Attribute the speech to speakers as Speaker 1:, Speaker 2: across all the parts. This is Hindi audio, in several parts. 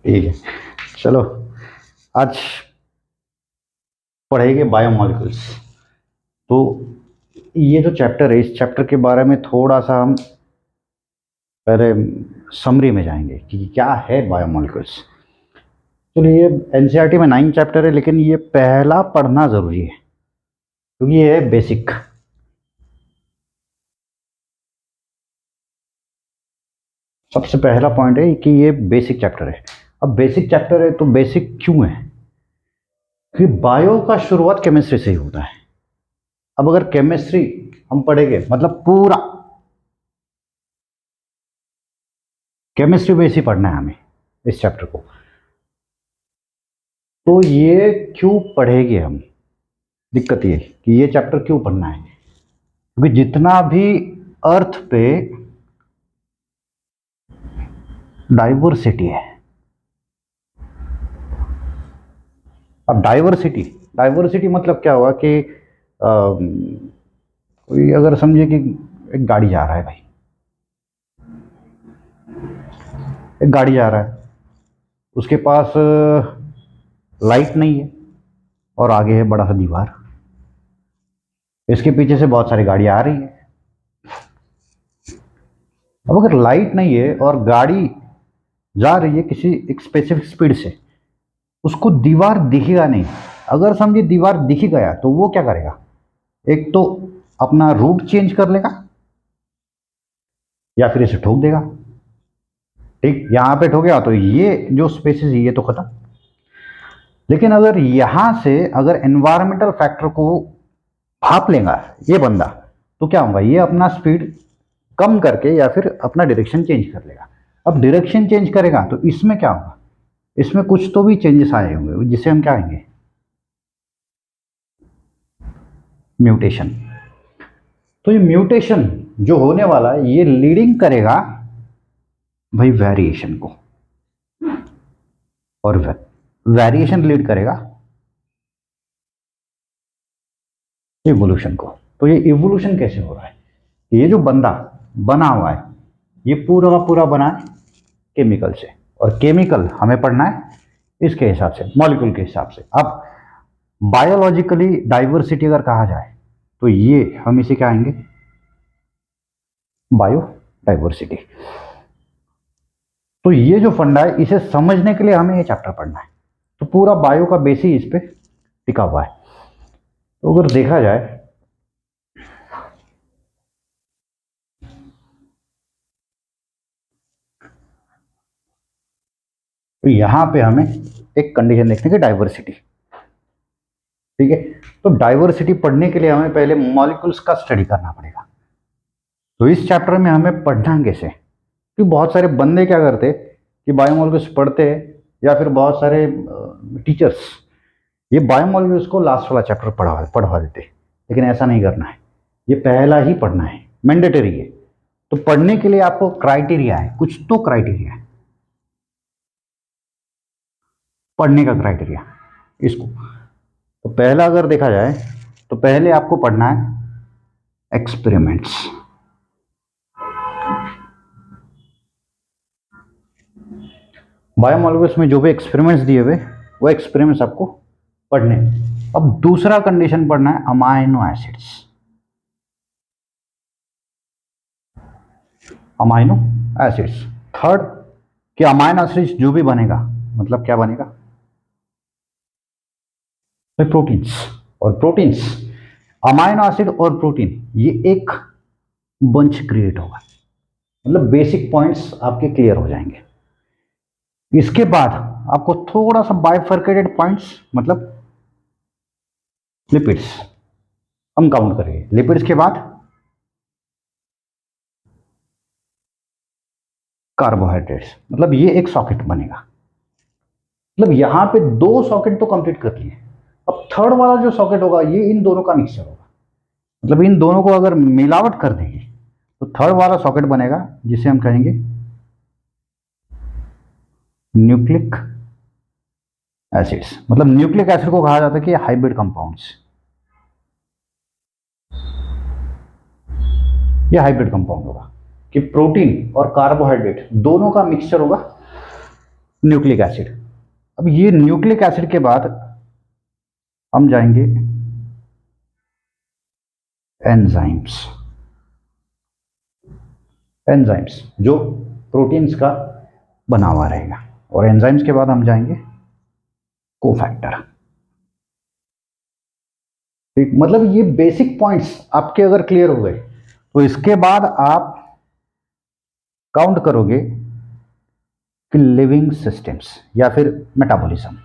Speaker 1: ठीक है, चलो आज पढ़ेंगे बायोमोलिकुल्स। तो ये जो चैप्टर है, इस चैप्टर के बारे में थोड़ा सा हम पहले समरी में जाएंगे कि क्या है बायोमोलिकुल्स। चलिए, ये एनसीईआरटी में 9 चैप्टर है, लेकिन ये पहला पढ़ना जरूरी है क्योंकि ये है बेसिक। सबसे पहला पॉइंट है कि ये बेसिक चैप्टर है। अब बेसिक चैप्टर है तो बेसिक क्यों है? क्योंकि बायो का शुरुआत केमिस्ट्री से ही होता है। अब अगर केमिस्ट्री हम पढ़ेंगे, मतलब पूरा केमिस्ट्री बेस ही पढ़ना है हमें इस चैप्टर को, तो ये क्यों पढ़ेंगे हम? दिक्कत ये कि ये चैप्टर क्यों पढ़ना है, क्योंकि जितना भी अर्थ पे डाइवर्सिटी है। अब डाइवर्सिटी डाइवर्सिटी मतलब क्या हुआ कि कोई अगर समझे कि एक गाड़ी जा रहा है भाई, एक गाड़ी जा रहा है, उसके पास लाइट नहीं है और आगे है बड़ा सा दीवार, इसके पीछे से बहुत सारी गाड़ियां आ रही है। अब अगर लाइट नहीं है और गाड़ी जा रही है किसी एक स्पेसिफिक स्पीड से, उसको दीवार दिखेगा नहीं। अगर समझिए दीवार दिख गया तो वो क्या करेगा? एक तो अपना रूट चेंज कर लेगा या फिर इसे ठोक देगा। ठीक, यहां पे ठोकेगा तो ये जो स्पेसिस है ये तो खत्म। लेकिन अगर यहां से अगर एनवायरमेंटल फैक्टर को भाप लेगा ये बंदा, तो क्या होगा? ये अपना स्पीड कम करके या फिर अपना डायरेक्शन चेंज कर लेगा। अब डायरेक्शन चेंज करेगा तो इसमें क्या होगा? इसमें कुछ तो भी चेंजेस आए होंगे जिसे हम क्या कहेंगे? म्यूटेशन। तो ये म्यूटेशन जो होने वाला है ये लीडिंग करेगा भाई वेरिएशन को, और वेरिएशन लीड करेगा इवोल्यूशन को। तो ये इवोल्यूशन कैसे हो रहा है? ये जो बंदा बना हुआ है ये पूरा का पूरा बना है केमिकल से, और केमिकल हमें पढ़ना है इसके हिसाब से, मॉलिक्यूल के हिसाब से। अब बायोलॉजिकली डाइवर्सिटी अगर कहा जाए तो ये हम इसे क्या आएंगे? Bio diversity. तो ये जो फंडा है इसे समझने के लिए हमें ये चैप्टर पढ़ना है। तो पूरा बायो का बेस ही इस पे टिका हुआ है। तो अगर देखा जाए तो यहां पे हमें एक कंडीशन देखने की डाइवर्सिटी। ठीक है, तो डाइवर्सिटी पढ़ने के लिए हमें पहले मॉलिक्यूल्स का स्टडी करना पड़ेगा। तो इस चैप्टर में हमें पढ़ना कैसे? क्योंकि बहुत सारे बंदे क्या करते कि बायोमोलिक्यूल्स पढ़ते या फिर बहुत सारे टीचर्स ये बायोमोलिक्यूल्स को लास्ट वाला चैप्टर पढ़वा देते, लेकिन ऐसा नहीं करना है। ये पहला ही पढ़ना है, मैंडेटरी है। तो पढ़ने के लिए आपको क्राइटेरिया है, कुछ तो क्राइटेरिया है पढ़ने का क्राइटेरिया इसको। तो पहला अगर देखा जाए तो पहले आपको पढ़ना है एक्सपेरिमेंट्स। बायोमोलिक्यूल्स में जो भी एक्सपेरिमेंट्स दिए हुए वो एक्सपेरिमेंट्स आपको पढ़ने। अब दूसरा कंडीशन पढ़ना है amino acids. Amino acids third, कि अमाइनो एसिड्स जो भी बनेगा मतलब क्या बनेगा? प्रोटीन्स। और प्रोटीन्स, अमाइनो एसिड और प्रोटीन ये एक बंच क्रिएट होगा। मतलब बेसिक पॉइंट्स आपके क्लियर हो जाएंगे। इसके बाद आपको थोड़ा सा बाइफर्केटेड पॉइंट्स, मतलब लिपिड्स हम काउंट करेंगे। लिपिड्स के बाद कार्बोहाइड्रेट्स, मतलब ये एक सॉकेट बनेगा। मतलब यहां पे 2 सॉकेट तो कंप्लीट कर लिए। अब थर्ड वाला जो सॉकेट होगा ये इन दोनों का मिक्सचर होगा। मतलब इन दोनों को अगर मिलावट कर देंगे तो थर्ड वाला सॉकेट बनेगा जिसे हम कहेंगे न्यूक्लिक एसिड्स। मतलब न्यूक्लिक एसिड को कहा जाता है कि हाइब्रिड कंपाउंड्स, ये हाइब्रिड कंपाउंड होगा कि प्रोटीन और कार्बोहाइड्रेट दोनों का मिक्सचर होगा न्यूक्लिक एसिड। अब ये न्यूक्लिक एसिड के बाद हम जाएंगे एंजाइम्स। एंजाइम्स जो प्रोटीन्स का बना हुआ रहेगा, और एंजाइम्स के बाद हम जाएंगे कोफैक्टर। ठीक, मतलब ये बेसिक पॉइंट्स आपके अगर क्लियर हो गए तो इसके बाद आप काउंट करोगे कि लिविंग सिस्टम्स या फिर मेटाबॉलिज्म,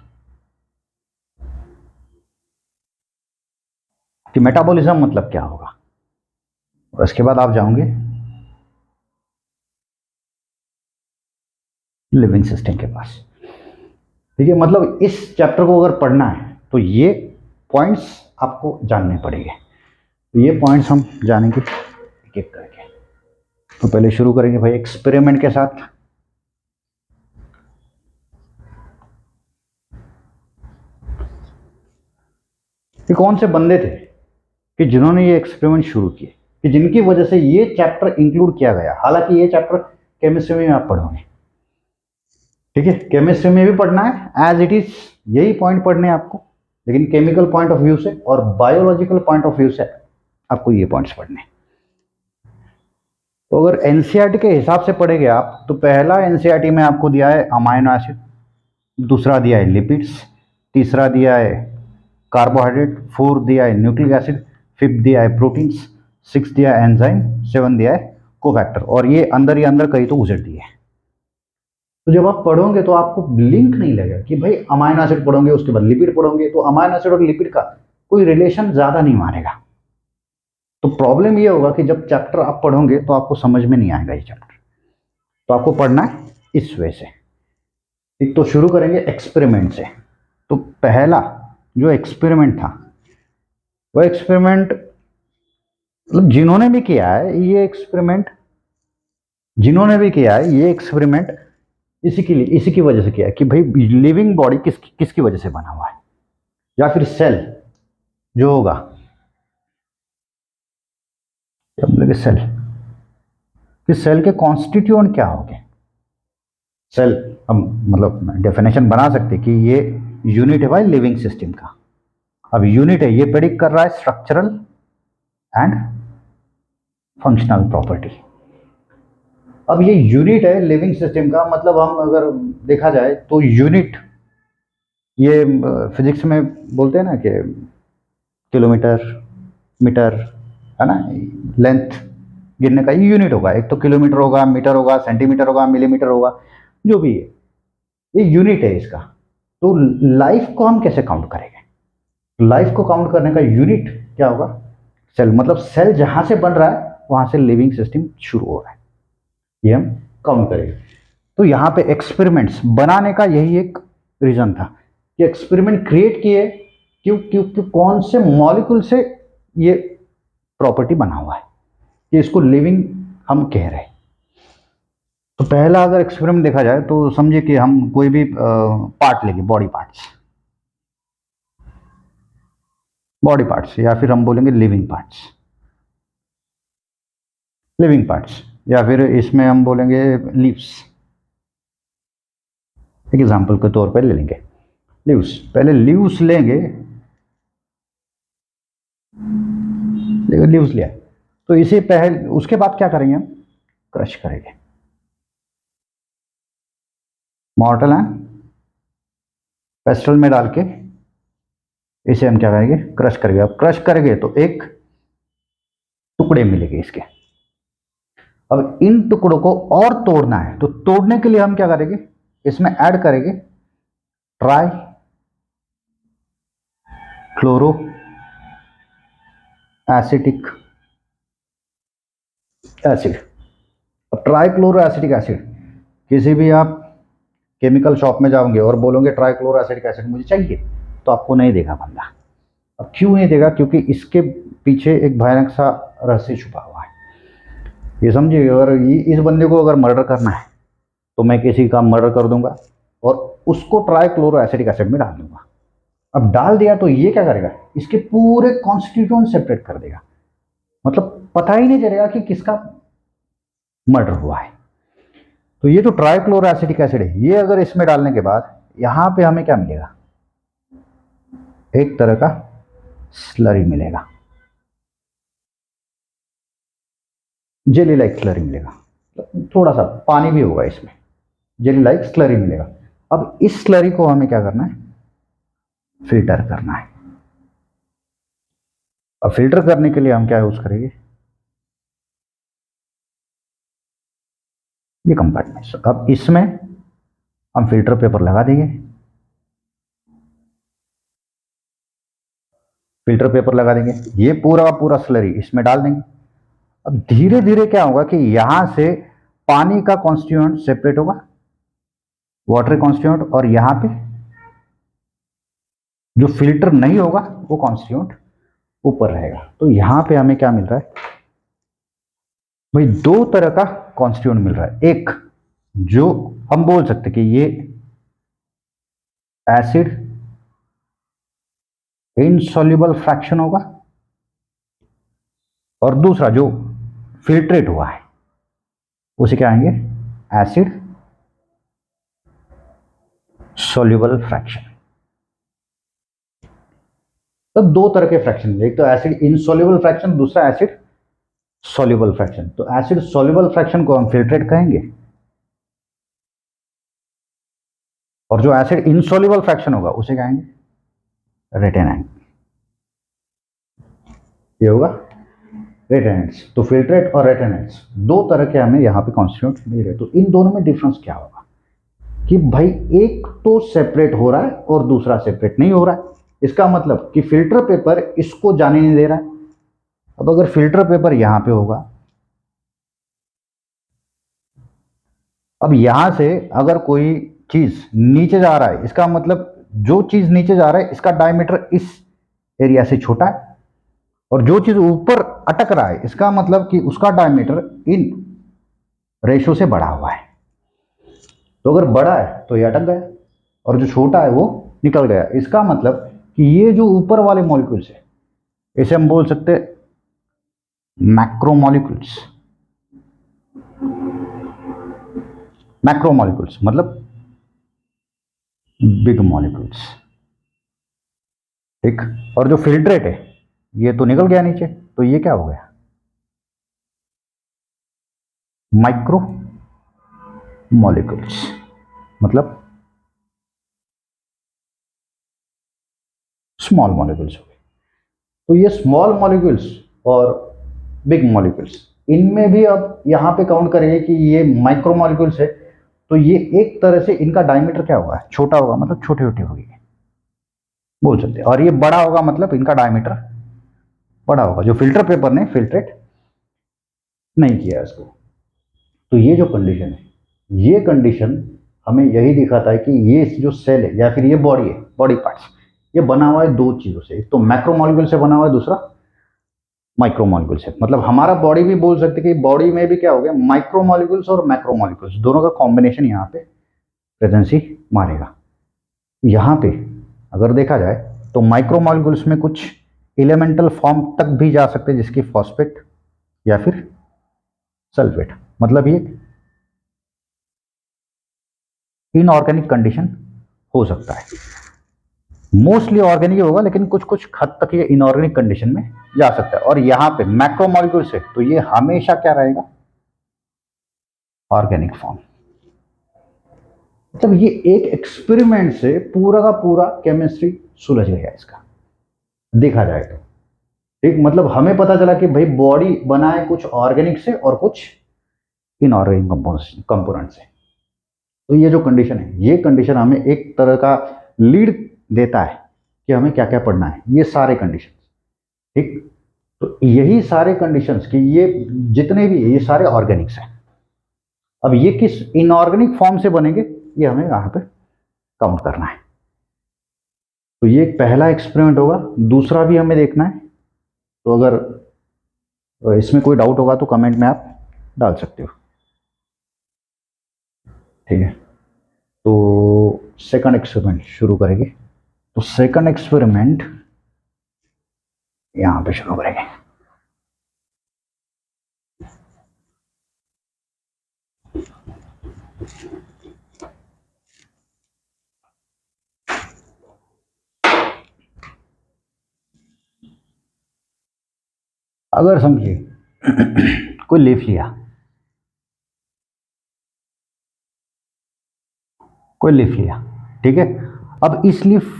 Speaker 1: कि मेटाबॉलिज्म मतलब क्या होगा, और इसके बाद आप जाओगे लिविंग सिस्टम के पास। ठीक है, मतलब इस चैप्टर को अगर पढ़ना है तो ये पॉइंट्स आपको जानने पड़ेंगे। तो ये पॉइंट्स हम जानेंगे एक एक करके। तो पहले शुरू करेंगे भाई एक्सपेरिमेंट के साथ। ये कौन से बंदे थे कि जिन्होंने ये एक्सपेरिमेंट शुरू किए, कि जिनकी वजह से ये चैप्टर इंक्लूड किया गया। हालांकि ये चैप्टर केमिस्ट्री में आप पढ़ोगे, ठीक है, केमिस्ट्री में भी पढ़ना है एज इट इज, यही पॉइंट पढ़ने हैं आपको, लेकिन केमिकल पॉइंट ऑफ व्यू से और बायोलॉजिकल पॉइंट ऑफ व्यू से आपको ये पॉइंट्स पढ़ने हैं। तो अगर एनसीईआरटी के हिसाब से पढ़ेंगे आप, तो पहला एनसीईआरटी में आपको दिया है अमाइनो एसिड, दूसरा दिया है लिपिड्स, तीसरा दिया है कार्बोहाइड्रेट, फोर्थ दिया है न्यूक्लिक एसिड, फिफ्थ दिया है प्रोटीन्स, सिक्स दिया है एंजाइम, सेवन दिया है कोफैक्टर, और ये अंदर ही अंदर कहीं तो उजड़ दिए है। तो जब आप पढ़ोगे तो आपको लिंक नहीं लगेगा कि भाई अमाइनो एसिड पढ़ोगे उसके बाद लिपिड पढ़ोगे, तो अमाइनो एसिड और लिपिड का कोई रिलेशन ज्यादा नहीं मानेगा। तो प्रॉब्लम ये होगा कि जब चैप्टर आप पढ़ोगे तो आपको समझ में नहीं आएगा ये चैप्टर। तो आपको पढ़ना है इस वे से। एक तो शुरू करेंगे एक्सपेरिमेंट से। तो पहला जो एक्सपेरिमेंट था वो एक्सपेरिमेंट, मतलब जिन्होंने भी किया है ये एक्सपेरिमेंट, जिन्होंने भी किया है ये एक्सपेरिमेंट इसी के लिए, इसी की वजह से किया है कि भाई लिविंग बॉडी किसकी वजह से बना हुआ है, या फिर सेल जो होगा, क्या बोलेंगे सेल, कि सेल के कॉन्स्टिट्यूएंट क्या होंगे। सेल हम मतलब डेफिनेशन बना सकते कि ये यूनिट है भाई लिविंग सिस्टम का। अब यूनिट है, ये प्रेडिक्ट कर रहा है स्ट्रक्चरल एंड फंक्शनल प्रॉपर्टी। अब ये यूनिट है लिविंग सिस्टम का, मतलब हम अगर देखा जाए तो यूनिट, ये फिजिक्स में बोलते हैं ना कि किलोमीटर, मीटर, है ना, लेंथ गिनने का ये यूनिट होगा। एक तो किलोमीटर होगा, मीटर होगा, सेंटीमीटर होगा, मिलीमीटर होगा, जो भी है ये यूनिट है इसका। तो लाइफ को हम कैसे काउंट करेंगे? लाइफ को काउंट करने का यूनिट क्या होगा? सेल। मतलब सेल जहां से बन रहा है वहां से लिविंग सिस्टम शुरू हो रहा है, ये हम काउंट करेंगे। तो यहाँ पे एक्सपेरिमेंट्स बनाने का यही एक रीजन था कि एक्सपेरिमेंट क्रिएट किए, क्यों? क्योंकि कौन से मॉलिक्यूल से ये प्रॉपर्टी बना हुआ है कि इसको लिविंग हम कह रहे हैं। तो पहला अगर एक्सपेरिमेंट देखा जाए तो समझिए कि हम कोई भी पार्ट लेंगे, बॉडी पार्ट्स, बॉडी पार्ट्स, या फिर हम बोलेंगे लिविंग पार्ट्स, लिविंग पार्ट्स, या फिर इसमें हम बोलेंगे लीव्स। एक एग्जांपल के तौर पर ले लेंगे लीव्स। पहले लीव्स लेंगे, लीव्स लिया तो इसे पहले, उसके बाद क्या करेंगे हम? क्रश करेंगे, मॉर्टल एंड पेस्टल में डाल के इसे हम क्या करेंगे? क्रश करेंगे। अब क्रश करेंगे तो एक टुकड़े मिलेंगे इसके। अब इन टुकड़ों को और तोड़ना है, तो तोड़ने के लिए हम क्या करेंगे? इसमें ऐड करेंगे ट्राई क्लोरो एसिटिक एसिड। अब ट्राई क्लोरो एसिटिक एसिड, किसी भी आप केमिकल शॉप में जाओगे और बोलोगे ट्राई क्लोरो एसिटिक एसिड मुझे चाहिए, तो आपको नहीं देगा बंदा। अब क्यों नहीं देगा? क्योंकि इसके पीछे एक भयानक सा रहस्य छुपा हुआ है। ये समझिए, अगर इस बंदे को अगर मर्डर करना है तो मैं किसी का मर्डर कर दूंगा और उसको ट्राई क्लोरो एसिटिक एसिड में डाल दूंगा। अब डाल दिया तो ये क्या करेगा? इसके पूरे कॉन्स्टिट्यूएंट सेपरेट कर देगा, मतलब पता ही नहीं चलेगा कि किसका मर्डर हुआ है। तो ये जो ट्राइक्लोरो एसिटिक एसिड है, ये अगर इसमें डालने के बाद यहां पे हमें क्या मिलेगा, एक तरह का स्लरी मिलेगा, जेली लाइक स्लरी मिलेगा, थोड़ा सा पानी भी होगा इसमें, जेली लाइक स्लरी मिलेगा। अब इस स्लरी को हमें क्या करना है, फिल्टर करना है। अब फिल्टर करने के लिए हम क्या यूज करेंगे, ये कंपार्टमेंट। अब इसमें हम फिल्टर पेपर लगा देंगे, फिल्टर पेपर लगा देंगे, ये पूरा का पूरा स्लरी इसमें डाल देंगे। अब धीरे धीरे क्या होगा कि यहां से पानी का कॉन्स्टिट्यूएंट सेपरेट होगा, वाटर कॉन्स्टिट्यूएंट, और यहां पे जो फिल्टर नहीं होगा वो कॉन्स्टिट्यूएंट ऊपर रहेगा। तो यहां पे हमें क्या मिल रहा है भाई, दो तरह का कॉन्स्टिट्यूएंट मिल रहा है। एक जो हम बोल सकते कि ये एसिड इनसॉल्युबल फ्रैक्शन होगा, और दूसरा जो फिल्ट्रेट हुआ है उसे क्या आएंगे, एसिड सॉल्युबल फ्रैक्शन। तो दो तरह के फ्रैक्शन, एक तो एसिड इनसॉल्युबल फ्रैक्शन, दूसरा एसिड सॉल्युबल फ्रैक्शन। तो एसिड सॉल्युबल फ्रैक्शन को हम फिल्ट्रेट कहेंगे, और जो एसिड इनसॉल्युबल फ्रैक्शन होगा उसे कहेंगे रेटेनेंट। ये होगा रेटेनेंट्स। तो फिल्ट्रेट और रेटेनेंट्स दो तरह के हमें यहाँ पे कॉन्स्टिट्यूएंट मिल रहे। तो इन दोनों में डिफरेंस क्या होगा कि भाई एक तो सेपरेट हो रहा है और दूसरा सेपरेट नहीं हो रहा है। इसका मतलब कि फिल्टर पेपर इसको जाने नहीं दे रहा है। अब अगर फिल्टर पेपर यहां पे होगा, अब यहां से अगर कोई चीज नीचे जा रहा है, इसका मतलब जो चीज नीचे जा रहा है इसका डायमीटर इस एरिया से छोटा है, और जो चीज ऊपर अटक रहा है इसका मतलब कि उसका डायमीटर इन रेशो से बढ़ा हुआ है। तो अगर बड़ा है तो ये अटक गया, और जो छोटा है वो निकल गया। इसका मतलब कि ये जो ऊपर वाले मॉलिक्यूल्स है इसे हम बोल सकते हैं मैक्रोमॉलिक्यूल्स। मैक्रोमॉलिक्यूल्स मतलब बिग मॉलिक्यूल्स, ठीक। और जो फिल्ट्रेट है ये तो निकल गया नीचे, तो ये क्या हो गया, माइक्रो मॉलिक्यूल्स, मतलब स्मॉल मॉलिक्यूल्स हो गए। तो ये स्मॉल मॉलिक्यूल्स और बिग मॉलिक्यूल्स, इनमें भी अब यहां पे काउंट करेंगे कि ये माइक्रो मॉलिक्यूल्स है, तो ये एक तरह से इनका डायमीटर क्या होगा, छोटा होगा, मतलब छोटे छोटे होगी बोल सकते हैं। और ये बड़ा होगा मतलब इनका डायमीटर बड़ा होगा, जो फिल्टर पेपर ने फिल्ट्रेट नहीं किया इसको। तो ये जो कंडीशन है, ये कंडीशन हमें यही दिखाता है कि ये जो सेल है या फिर ये बॉडी है, बॉडी पार्ट्स, ये बना हुआ है दो चीजों से, एक तो मैक्रोमॉलिक्यूल से बना हुआ है, दूसरा माइक्रोमॉलिक्यूल से। मतलब हमारा बॉडी भी बोल सकते कि बॉडी में भी क्या हो गया, माइक्रोमॉलिक्यूल्स और मैक्रोमॉलिक्यूल्स दोनों का कॉम्बिनेशन यहाँ पे प्रेजेंसी मारेगा। यहाँ पे अगर देखा जाए तो माइक्रोमॉलिक्यूल्स में कुछ एलिमेंटल फॉर्म तक भी जा सकते हैं, जिसकी फॉस्फेट या फिर सल्फेट, मतलब ये इनऑर्गेनिक कंडीशन हो सकता है। मोस्टली ऑर्गेनिक होगा, लेकिन कुछ कुछ हद तक ये इनऑर्गेनिक कंडीशन में जा सकता है। और यहां पे मैक्रोमॉलिक्यूल से तो ये हमेशा क्या रहेगा, ऑर्गेनिक फॉर्म। मतलब ये एक एक्सपेरिमेंट से पूरा का पूरा केमिस्ट्री सुलझ गया इसका, देखा जाए तो। ठीक, मतलब हमें पता चला कि भाई बॉडी बना है कुछ ऑर्गेनिक से और कुछ इनऑर्गेनिक कंपोनेंट से। तो ये जो कंडीशन है, ये कंडीशन हमें एक तरह का लीड देता है कि हमें क्या क्या पढ़ना है, ये सारे कंडीशन। ठीक, तो यही सारे कंडीशंस कि ये जितने भी ये सारे ऑर्गेनिक्स हैं। अब ये किस इनऑर्गेनिक फॉर्म से बनेंगे ये हमें यहाँ पे काउंट करना है। तो ये एक पहला एक्सपेरिमेंट होगा। दूसरा भी हमें देखना है। तो अगर इसमें कोई डाउट होगा तो कमेंट में आप डाल सकते हो, ठीक है। तो सेकंड एक्सपेरिमेंट शुरू करेंगे। तो सेकंड एक्सपेरिमेंट यहाँ पे शुरू करेंगे। अगर समझिए कोई लीफ लिया, कोई लीफ लिया, ठीक है। अब इस लीफ,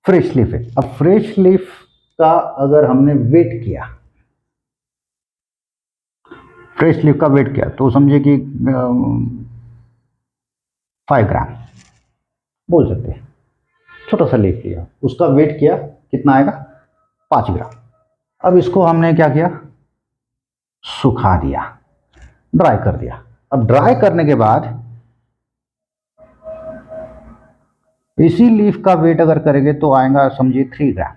Speaker 1: फ्रेश लीफ है, अब फ्रेश लीफ का अगर हमने वेट किया, फ्रेश लीफ का वेट किया तो समझिए कि 5 ग्राम बोल सकते हैं। छोटा सा लीफ लिया, उसका वेट किया, कितना आएगा, 5 ग्राम। अब इसको हमने क्या किया, सुखा दिया, ड्राई कर दिया। अब ड्राई करने के बाद इसी लीफ का वेट अगर करेंगे तो आएगा समझिए 3 ग्राम।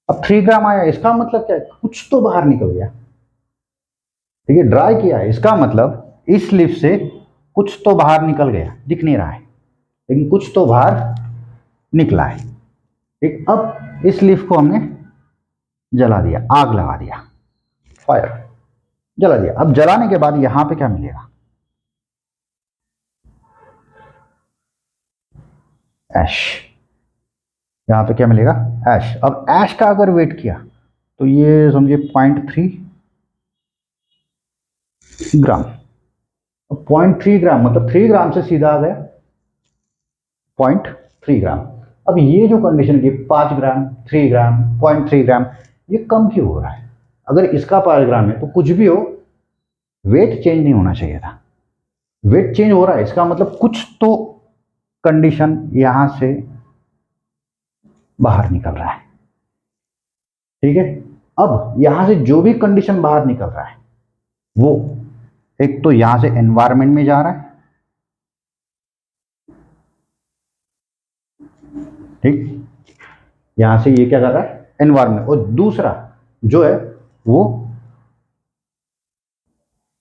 Speaker 1: अब 3 ग्राम आया, इसका मतलब क्या है, कुछ तो बाहर निकल गया, ठीक है। ड्राई किया है, इसका मतलब इस लीफ से कुछ तो बाहर निकल गया, दिख नहीं रहा है लेकिन कुछ तो बाहर निकला है, ठीक। अब इस लीफ को हमने जला दिया, आग लगा दिया, फायर, जला दिया। अब जलाने के बाद यहां पे क्या मिलेगा, ऐश। यहां पे क्या मिलेगा, ऐश। अब ऐश का अगर वेट किया तो ये समझिए 0.3 ग्राम। अब 0.3 ग्राम मतलब 3 ग्राम से सीधा आ गया 0.3 ग्राम। अब ये जो कंडीशन की 5 ग्राम, 3 ग्राम, 0.3 ग्राम, ये कम क्यों हो रहा है। अगर इसका 5 ग्राम है तो कुछ भी हो, वेट चेंज नहीं होना चाहिए था, वेट चेंज हो रहा है, इसका मतलब कुछ तो कंडीशन यहां से बाहर निकल रहा है, ठीक है। अब यहां से जो भी कंडीशन बाहर निकल रहा है वो एक तो यहां से एनवायरमेंट में जा रहा है, ठीक। यहां से ये क्या कर रहा है, एनवायरमेंट, और दूसरा जो है वो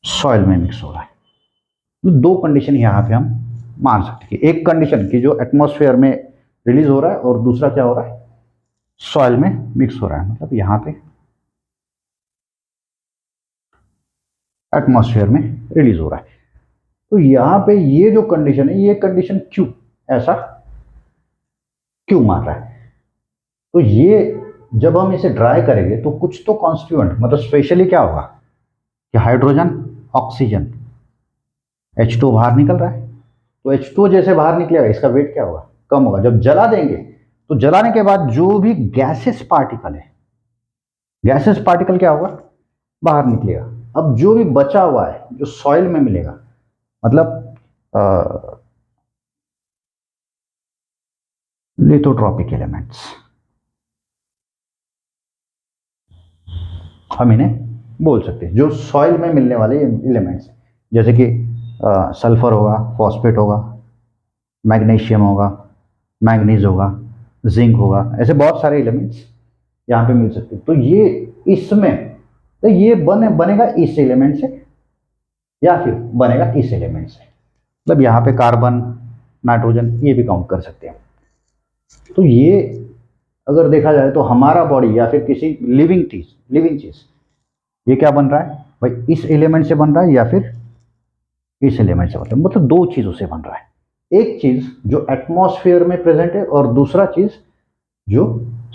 Speaker 1: सॉइल में मिक्स हो रहा है। तो दो कंडीशन यहां पे हम मान सकते हैं, एक कंडीशन की जो एटमॉस्फेयर में रिलीज हो रहा है और दूसरा क्या हो रहा है, सॉइल में मिक्स हो रहा है, मतलब यहां पे एटमॉस्फेयर में रिलीज हो रहा है। तो यहां पे ये जो कंडीशन है, ये कंडीशन क्यों ऐसा क्यों मान रहा है, तो ये जब हम इसे ड्राई करेंगे तो कुछ तो कॉन्स्टिट्यूएंट, मतलब स्पेशली क्या होगा कि हाइड्रोजन, ऑक्सीजन, H2 बाहर निकल रहा है, तो H2 जैसे बाहर निकलेगा इसका वेट क्या होगा, कम होगा। जब जला देंगे तो जलाने के बाद जो भी गैसेस पार्टिकल है, गैसेस पार्टिकल क्या होगा, बाहर निकलेगा। अब जो भी बचा हुआ है जो सॉइल में मिलेगा, मतलब लिथोट्रॉपिक एलिमेंट्स, हम इन्हें बोल सकते हैं, जो सॉइल में मिलने वाले एलिमेंट्स, जैसे कि सल्फर होगा, फॉस्फेट होगा, मैग्नीशियम होगा, मैंगनीज होगा, जिंक होगा, ऐसे बहुत सारे एलिमेंट्स यहाँ पे मिल सकते हैं। तो ये इसमें, तो ये बनेगा इस एलिमेंट से या फिर बनेगा इस एलिमेंट से, मतलब यहाँ पे कार्बन, नाइट्रोजन, ये भी काउंट कर सकते हैं। तो ये अगर देखा जाए तो हमारा बॉडी या फिर किसी लिविंग चीज ये क्या बन रहा है भाई, इस एलिमेंट से बन रहा है या फिर इस एलिमेंट से बन रहा है, मतलब दो चीजों से बन रहा है। एक चीज जो एटमॉस्फेयर में प्रेजेंट है और दूसरा चीज जो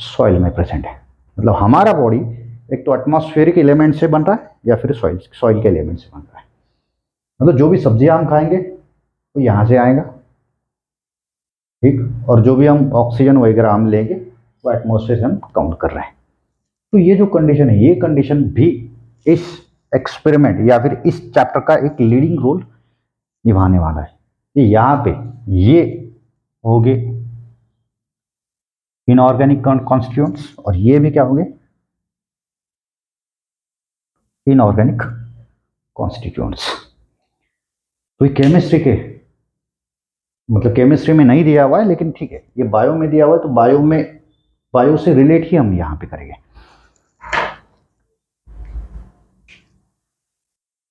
Speaker 1: सॉइल में प्रेजेंट है। मतलब हमारा बॉडी एक तो एटमॉस्फेरिक एलिमेंट से बन रहा है या फिर सॉइल के एलिमेंट से बन रहा है। मतलब जो भी सब्जियां हम खाएंगे वो यहाँ से आएगा, ठीक, और जो भी हम ऑक्सीजन वगैरह हम लेंगे वो एटमॉस्फेयर से हम काउंट कर रहे हैं। तो ये जो कंडीशन है, ये कंडीशन भी इस एक्सपेरिमेंट या फिर इस चैप्टर का एक लीडिंग रोल निभाने वाला है। कि यहाँ पे ये हो गए इनऑर्गेनिक कॉन्स्टिट्यूएंट्स और ये भी क्या होंगे, इनऑर्गेनिक कॉन्स्टिट्यूएंट्स। तो ये केमिस्ट्री के, मतलब केमिस्ट्री में नहीं दिया हुआ है लेकिन ठीक है, ये बायो में दिया हुआ है, तो बायो से रिलेट ही हम यहाँ पे करेंगे।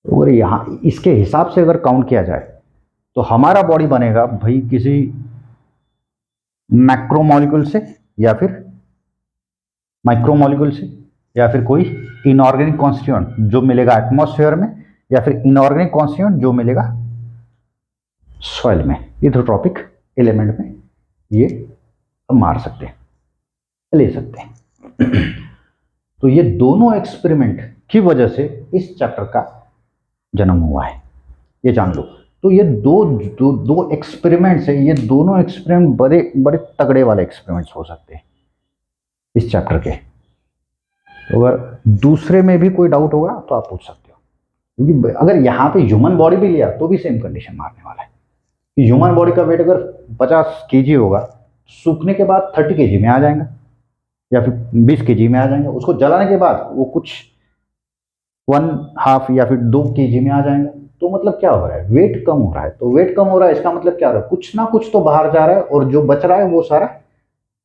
Speaker 1: और यहाँ इसके हिसाब से अगर काउंट किया जाए तो हमारा बॉडी बनेगा भाई किसी मैक्रोमोलिक्यूल से या फिर माइक्रोमोलिक्यूल से या फिर कोई इनऑर्गेनिक कॉन्स्टिट्यूएंट जो मिलेगा एटमॉस्फेयर में या फिर इनऑर्गेनिक कॉन्स्टिट्यूएंट जो मिलेगा सॉइल में, लिथोट्रॉपिक एलिमेंट में, ये हम मार सकते हैं, ले सकते हैं। तो ये दोनों एक्सपेरिमेंट की वजह से इस चैप्टर का जन्म हुआ है, ये जान लो। तो ये दो एक्सपेरिमेंट्स है, ये दोनों एक्सपेरिमेंट बड़े बड़े तगड़े वाले एक्सपेरिमेंट्स हो सकते हैं इस चैप्टर के। तो अगर दूसरे में भी कोई डाउट होगा तो आप पूछ सकते हो, क्योंकि अगर यहाँ पे ह्यूमन बॉडी भी लिया तो भी सेम कंडीशन मारने वाला है कि ह्यूमन बॉडी का वेट अगर 50 kg होगा, सूखने के बाद 30 kg में आ जाएगा या फिर 20 kg में आ जाएंगे, उसको जलाने के बाद वो कुछ 1/2 या फिर 2 kg में आ जाएंगे। तो मतलब क्या हो रहा है, वेट कम हो रहा है। तो वेट कम हो रहा है इसका मतलब क्या हो रहा है, कुछ ना कुछ तो बाहर जा रहा है, और जो बच रहा है वो सारा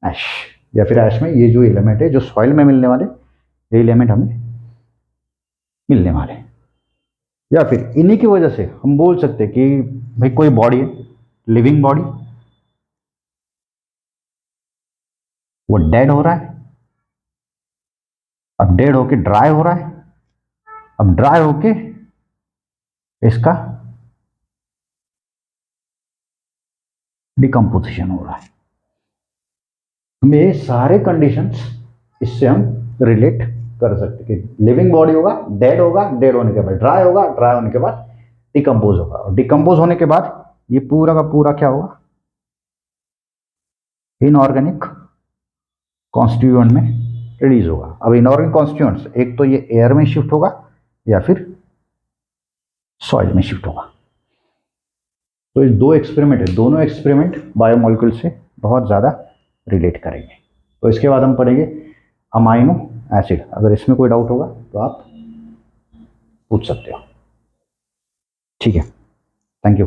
Speaker 1: ऐश, या फिर ऐश में ये जो एलिमेंट है जो सॉइल में मिलने वाले, ये एलिमेंट हमें मिलने वाले, या फिर इन्हीं की वजह से हम बोल सकते हैं कि भाई कोई बॉडी है, लिविंग बॉडी, वो डेड हो रहा है, अब डेड होके ड्राई हो रहा है, अब ड्राई होके इसका डिकम्पोजिशन हो रहा है। हमें ये सारे कंडीशंस इससे हम रिलेट कर सकते कि लिविंग बॉडी होगा, डेड होने के बाद ड्राई होगा, ड्राई होने के बाद डिकम्पोज होगा, और डिकम्पोज होने के बाद ये पूरा का पूरा क्या होगा, इनऑर्गेनिक कॉन्स्टिट्यूएंट में रिलीज होगा। अब इनऑर्गेनिक कॉन्स्टिट्यूएंट्स एक तो ये एयर में शिफ्ट होगा या फिर सॉइल में शिफ्ट होगा। तो ये दो एक्सपेरिमेंट है, दोनों एक्सपेरिमेंट बायोमोलिक्यूल से बहुत ज़्यादा रिलेट करेंगे। तो इसके बाद हम पढ़ेंगे अमाइनो एसिड। अगर इसमें कोई डाउट होगा तो आप पूछ सकते हो। ठीक है, थैंक यू।